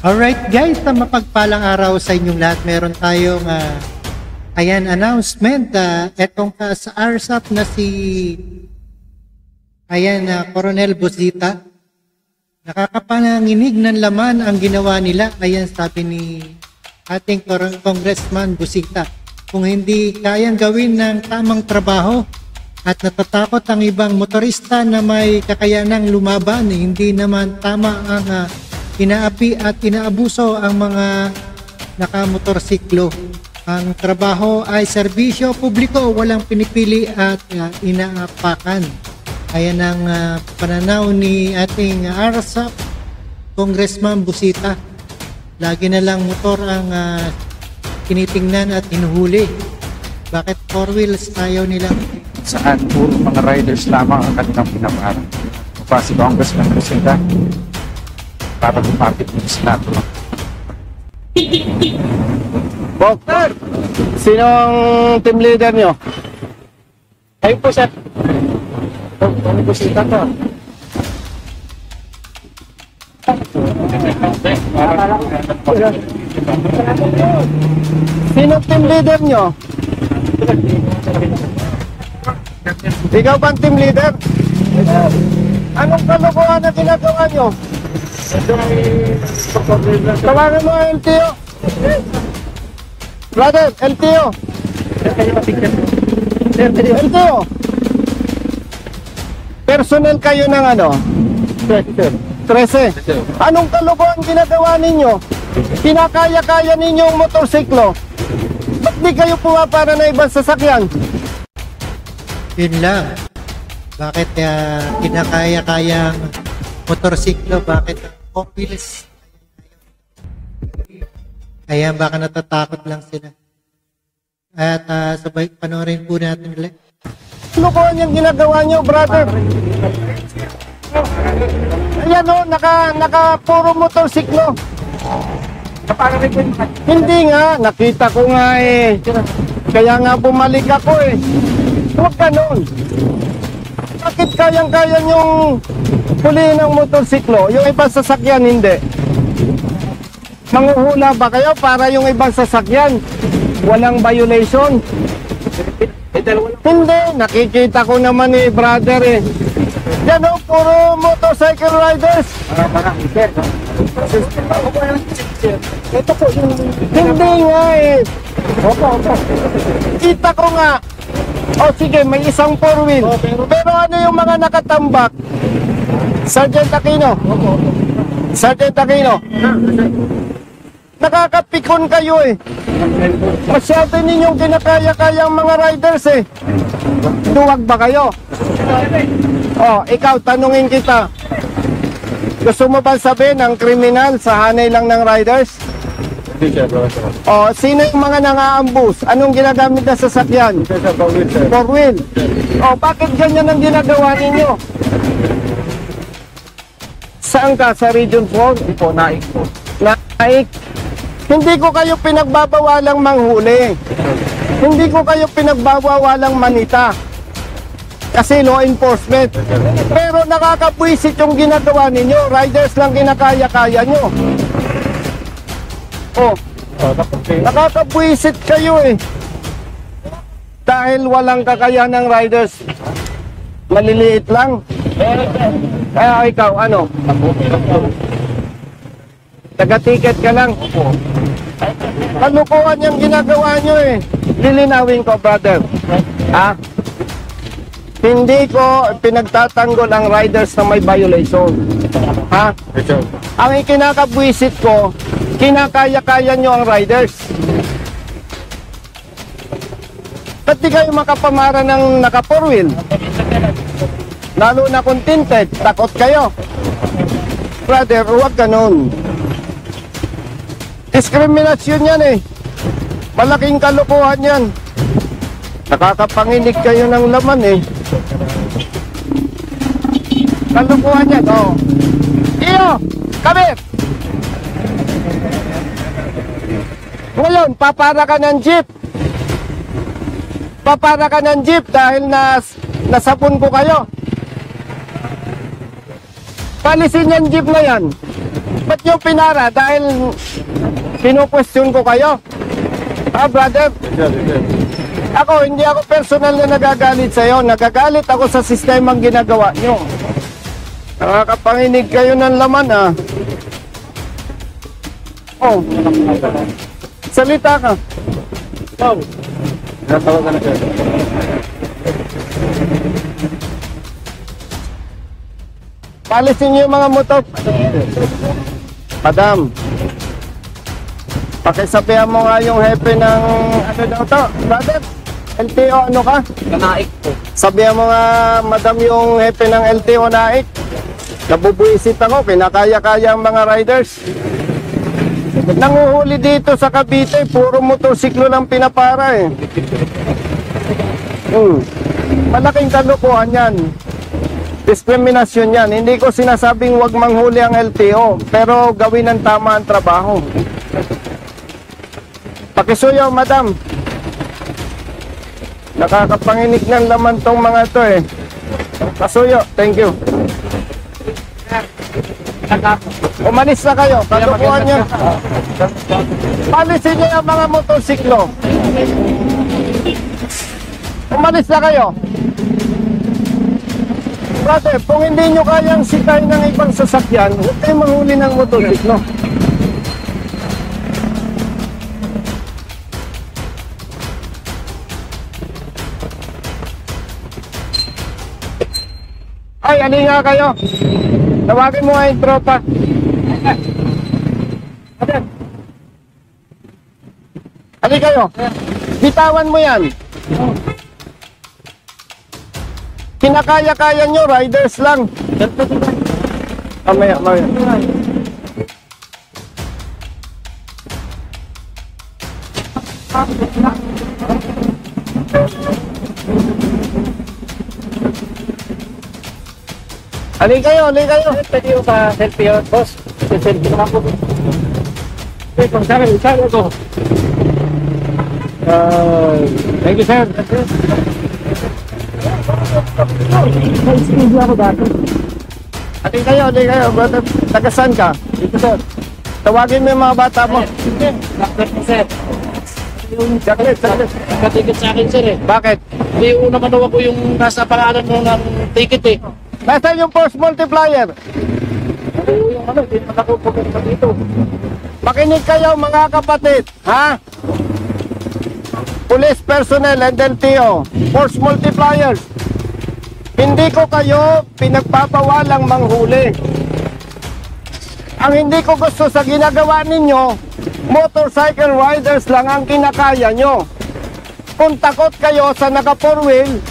Alright guys, mapagpalang araw sa inyong lahat. Meron tayong announcement. Etong sa RSAP na si Coronel Busita. Nakakapananginig ng laman ang ginawa nila. Ayan, sabi ni ating Congressman Busita. Kung hindi kayang gawin ng tamang trabaho at natatakot ang ibang motorista na may kakayanang lumaban, hindi naman tama ang inaapi at inaabuso ang mga nakamotorsiklo. Ang trabaho ay serbisyo publiko, walang pinipili at inaapakan. Ayan ang pananaw ni ating RSAP, Congressman Busita. Lagi na lang motor ang tinitingnan at hinuhuli. Bakit 4 wheels ayaw nilang? Saan puro mga riders lamang ang kanilang pinaparan. Pa si Congressman Busita para bumapit ng Senado. Doctor, sinong team leader nyo? Ayun po, sir. Congressman Busita to. Sinong team leader nyo? Ikaw ba ang team leader? Anong kalokohan na ginagawa nyo? Tawagan mo ang LTO. Brother, LTO. LTO. Personnel kayo ng ano? 13. Anong kalokohan ginagawa ninyo? Kinakaya-kaya ninyong motorsiklo. Ba't di kayo pumapara na ibang sasakyan? Yun lang. Bakit kinakaya-kayang motorsiklo? Bakit ang 4 wheels? Kaya baka natatakot lang sila. At sabay panoorin po natin ulit. Ano ko yung ginagawa nyo, brother? Ayan o, naka puro motorsiklo. Hindi nga, nakita ko nga eh. Kaya nga bumalik ako eh. Huwag ganun. Bakit kayang-kaya yung pulihin ng motorsiklo? Yung ibang sasakyan, hindi. Manghuhula ba kayo para yung ibang sasakyan walang violation? Hindi, nakikita ko naman eh, brother eh. Yan o, puro motorcycle riders. Ito po yung... Hindi nga eh. Opo. Kita ko nga. O sige, may isang 4 wheel. Pero ano yung mga nakatambak? Sergeant Aquino. Sergeant Aquino. Nakakapikon kayo eh. Masyado ninyong kinakaya-kayang mga riders eh. Duwag ba kayo? Oh, ikaw, tanungin kita. Gusto mo ba sabihin ng kriminal sa hanay lang ng riders? Oh, sino yung mga nang-aambus? Anong ginagamit na sasakyan? 4 wheel. Oh, bakit ganyan ang ginagawa ninyo? Saan ka? Sa Region 4? Hindi po, naik po. Naik? Hindi ko kayo pinagbabawalang manghuli. Hindi ko kayo pinagbabawalang manita. Kasi law enforcement. Pero nakakabwisit yung ginagawa ninyo. Riders lang kinakaya-kaya nyo. Oh, nakakabwisit kayo eh. Dahil walang kakayahan ng riders. Maliliit lang. Kaya ikaw, ano? Taga-ticket ka lang. Kalukuhan yung ginagawa nyo eh. Lilinawin ko, brother. Ha? Hindi ko pinagtatanggol ang riders na may violation. Ha? Ang ikinakabwisit ko, kinakaya-kaya nyo ang riders. Ba't di kayo makapamara ng naka 4 wheel? Lalo na kung tinted, takot kayo. Brother, huwag ganun. Diskriminasyon yan eh. Malaking kalokohan yan. Nakakapanginig kayo ng laman eh. Kalokohan yan, oh. Iyo, kabit! Ngayon, papara ka ng jeep. Papara ka ng jeep dahil nasapon ko kayo. Palisin yung jeep na yan. Ba't nyo pinara? Dahil pinu-question ko kayo. Brother? Ako, hindi ako personal na nagagalit sa'yo. Nagagalit ako sa sistemang ginagawa nyo. Nakakapanginig kayo ng laman, Oh. Salita ka. Oh. Natawag ka na siya. Palisin niyo yung mga motor. Madam, pakisabihan mo nga yung hepe ng ano daw to, brother? LTO ano ka? Kanaik po. Sabihan mo nga, madam, yung hepe ng LTO naik. Nabubuisit ako, kinakaya-kaya ang mga riders. Nanguhuli dito sa Cavite, puro motorsiklo lang pinapara eh. Malaking kalukuhan yan. Diskriminasyon yan. Hindi ko sinasabing wag manghuli ang LTO, pero gawin ng tama ang trabaho. Pakisuyo, madam. Nakakapanginig ng laman tong mga to eh. Pasuyo, thank you. Umalis na kayo, kalukuhan nyo. Palisin nyo yung mga motorsiklo. Umalis na kayo. Brother, kung hindi nyo kayang sikay ng ibang sasakyan, huwag kayo manghuli ng motorsiklo. Ay, alin nga kayo. Tawagin mo nga yung tropa. Alin kayo. Bitawan mo yan. Kinakaya-kaya nyo, riders lang. Mamaya. Alin kayo. Pwede yung pa-selfie yun, boss. Selfie naman po. Okay, kung saan ako. Thank you, sir. Alin kayo, brother. Tagasan ka? Dito, sir. Tawagin mo yung mga bata mo. Sir. Saglit. Nakatikit sa akin, sir eh. Bakit? Hindi una man daw ako yung nasa pangalan mo ng ticket eh. Nasaan yung force multiplier? Yung ano, hindi naman ako pupunta dito. Makinig kayo mga kapatid, ha? Police personnel and LTO, force multipliers. Hindi ko kayo pinagpapawalang manghuli. Ang hindi ko gusto sa ginagawa ninyo, motorcycle riders lang ang kinakaya nyo. Kung takot kayo sa naka 4-wheel,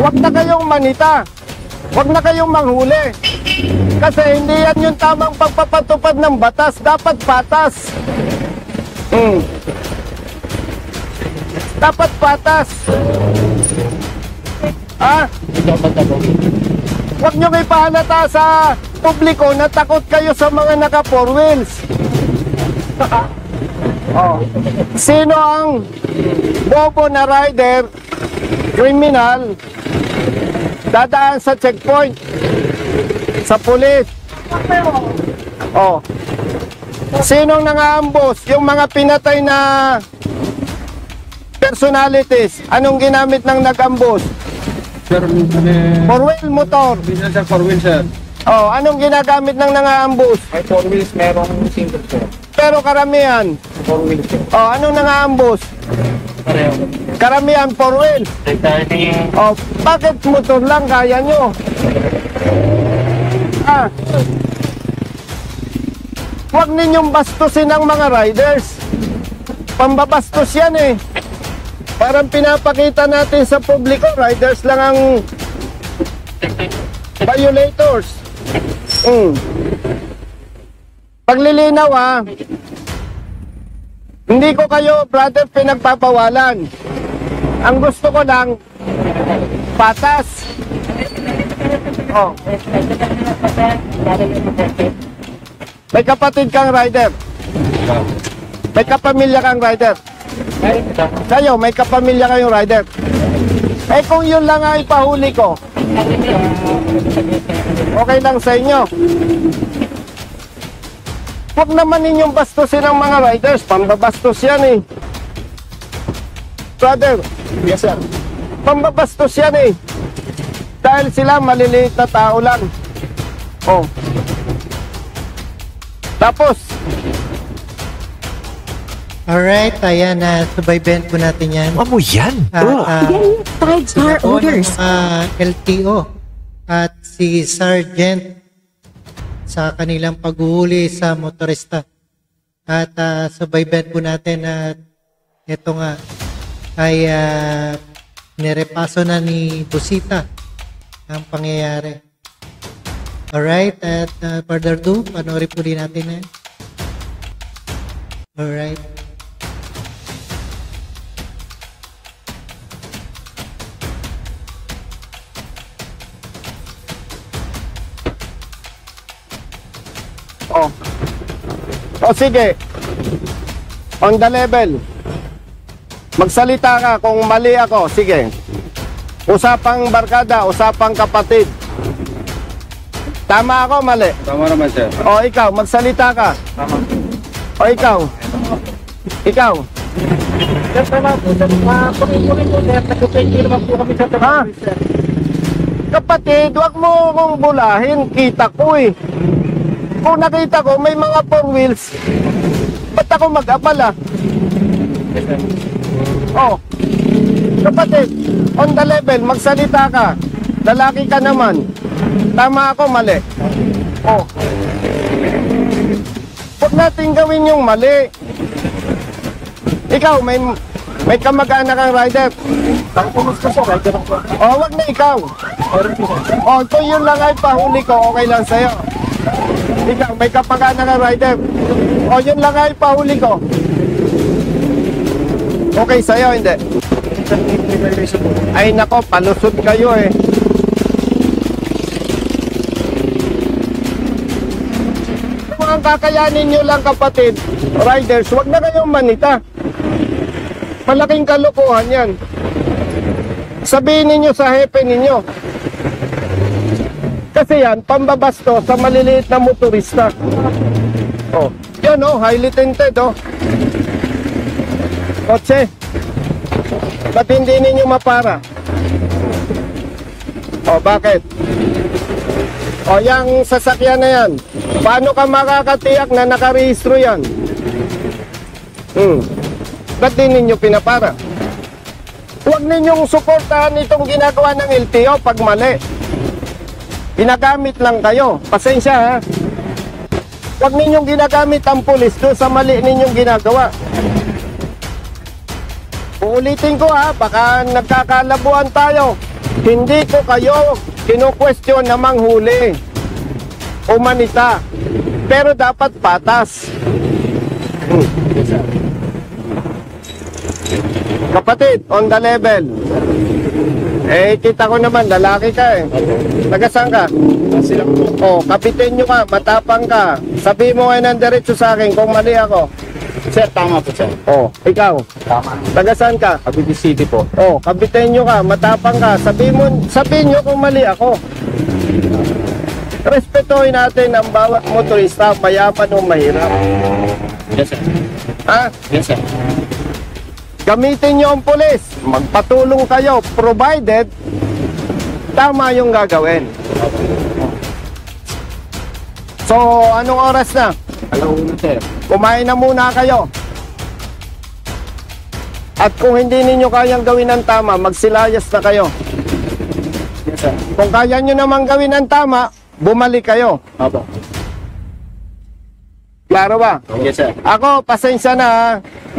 huwag na kayong manita. Huwag na kayong manghuli. Kasi hindi yan yung tamang pagpapatupad ng batas. Dapat patas. Dapat patas. Huwag nyo ipahalata sa publiko na takot kayo sa mga naka 4 wheels. Sino ang bobo na rider, criminal, dadaan sa checkpoint sa pulis? Sinong nangaambos? Yung mga pinatay na personalities. Anong ginamit ng nag-ambos? Sir, 4-wheel motor. Sir, 4-wheel, sir. Anong ginagamit ng nangaambos? May 4 wheels, merong single, sir. Pero karamihan. 4 wheels, sir. Anong nangaambos? Pareho. Karamihan 4-wheel. Returning. Bakit motor lang kaya nyo? Huwag ninyong bastusin ang mga riders. Pambabastos yan eh. Parang pinapakita natin sa publiko, riders lang ang violators. Paglilinaw hindi ko kayo, brother, pinagpapawalan. Ang gusto ko lang, patas. May kapatid kang rider. May kapamilya kang rider. Kayo, may kapamilya kayong rider. Kung yun lang ang ipahuli ko, okay lang sa inyo. Huwag naman ninyong bastusin ang mga riders. Pambabastos yan eh. Brother. Yes, sir. Pambabastos yan eh. Dahil sila maliliit na tao lang. Oh. Tapos, Alright, ayan, subaybayan po natin yan. Amo yan. At, Five-star po ng orders. mga LTO at si Sergeant sa kanilang paghuhuli sa motorista. At subaybayan po natin at ito nga ay nirepaso na ni Busita ang pangyayari. Alright, at further ado, panoorin po din natin yan. Alright. oh. O sige. On the level. Magsalita ka kung mali ako. Sige. Usapang barkada, usapang kapatid. Tama ako, mali? Tama naman, sir. O ikaw, magsalita ka. Tama. O ikaw. Ikaw. Ha? Kapatid, wag mo kong bulahin. Kita ko eh. Kung nakita ko may mga four wheels, ba't ako mag-abala? Oh. Kapatid, on the level, magsalita ka. Lalaki ka naman. Tama ako, mali. Oh. Huwag natin gawin yung mali. Ikaw, may kamag-anak kang rider. Oh, wag na ikaw. Oh, kung yun lang ay pahuli ko, okay lang sa'yo. Ikaw, may kamag-anak kang rider. Oh, yun lang ay pahuli ko. Okay sa'yo, hindi? Ay nako, palusot kayo eh. Kung ang kakayanin nyo lang kapatid, riders, wag na kayong manita. Malaking kalokohan yan. Sabihin ninyo sa hepe ninyo. Kasi yan, pambabasto sa maliliit na motorista. Oh, yan oh, highly tinted oh. Kotse. Ba't hindi ninyo mapara? O, bakit? O, yung sasakyan na yan, paano ka makakatiyak na nakarehistro yan? Ba't di ninyo pinapara? Huwag ninyong suportahan itong ginagawa ng LTO pag mali. Ginagamit lang kayo. Pasensya ha. Huwag ninyong ginagamit ang pulis doon sa mali ninyong ginagawa. Uulitin ko ha, baka nagkakalabuan tayo. Hindi ko kayo kinu-question na manghuli o manita. Pero dapat patas. Kapatid, on the level. Eh, kita ko naman, lalaki ka eh. Taga-saan ka? Oh, kapitenyo ka, matapang ka. Sabi mo ngayon ng diretso sa akin kung mali ako. Sir, tama po, sir. Oh, ikaw. Tama. Taga-saan ka? Cavite City po. Oh, kapitenyo ka, matapang ka. Sabihin nyo kung mali ako. Respetuhin natin ang bawat motorista, mayaman o mahirap. Yes, sir. Ha? Yes, sir. Gamitin nyo ang pulis. Magpatulong kayo, provided tama yung gagawin. So, anong oras na? Alauna, sir. Kumain na muna kayo. At kung hindi ninyo kayang gawin ng tama, magsilayas na kayo. Yes, sir. Kung kaya nyo namang gawin ng tama, bumalik kayo. Opo. Klaro ba? Yes, sir. Ako, pasensya na ha.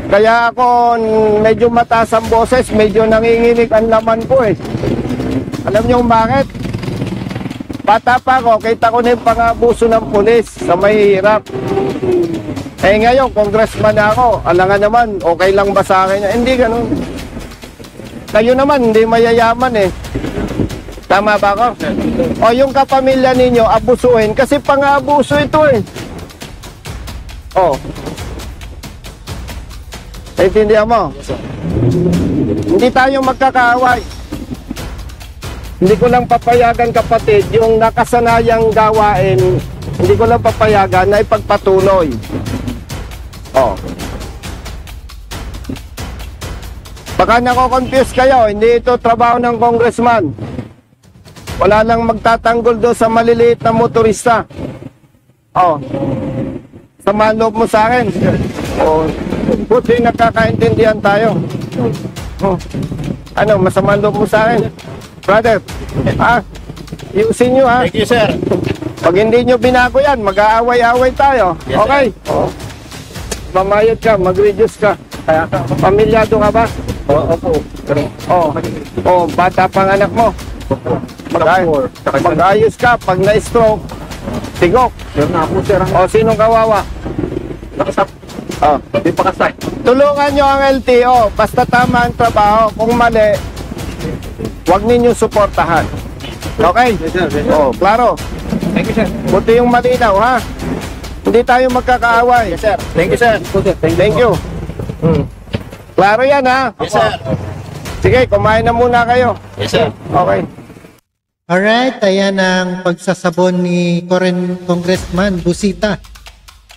Kaya ako medyo mataas ang boses, medyo nanginginig ang laman ko eh. Alam niyo kung bakit? Bata pa ako, kita ko na yung pang-abuso ng pulis sa mahihirap. Eh ngayon, congressman na ako, alangan naman, okay lang ba sa akin? Hindi ganun. Kayo naman, hindi mayayaman eh. Tama ba ako? O yung kapamilya ninyo, abusuhin, kasi pang-abuso ito eh. O. Naintindihan mo? Yes, sir. Hindi tayo magkakaaway. Hindi ko lang papayagan, kapatid, yung nakasanayang gawain, hindi ko lang papayagan na ipagpatuloy. Oh. Baka nako-confuse kayo, hindi ito trabaho ng congressman. Wala lang magtatanggol doon sa maliliit na motorista. Oh. Samahan loob mo sa akin. Oh. Buti nakakaintindihan tayo. Oh. Ano, masama loob mo sa akin? Brother, ayusin nyo ha. Thank you, sir. Pag hindi nyo binago yan, mag-aaway-aaway tayo. Yes, okay? Oh. Mamayad ka, mag-reduce ka. Pamilyado ka ba? Opo. Oh, bata pang anak mo. Mag-ayos ka, pag na-stroke, tigok. Sir na po, sir. O, sinong kawawa? Nakasap. Oh. Di pa kasay. Tulungan nyo ang LTO, basta tama ang trabaho. Kung mali, huwag ninyo suportahan. Okay? Yes, sir. Yes, sir. Oh, klaro. Thank you, sir. Buti yung malinaw, ha? Hindi tayo magkakaaway. Yes, sir. Thank you, sir. Thank you. Klaro yan, ha? Yes, sir. Sige, kumain na muna kayo. Yes, sir. Okay. Alright, ayan ang pagsasabon ni Congressman Busita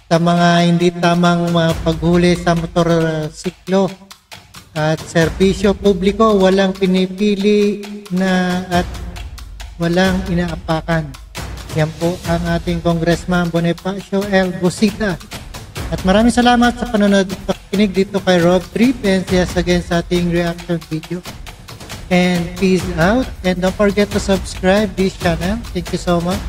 sa mga hindi tamang paghuli sa motorsiklo at serbisyo publiko. Walang pinipili na at walang inaapakan. Yan po ang ating Congressman Bonifacio L. Busita. At maraming salamat sa panonood at pakikinig dito kay Rob Trip and yes again sa ating reaction video. And peace out and don't forget to subscribe this channel. Thank you so much.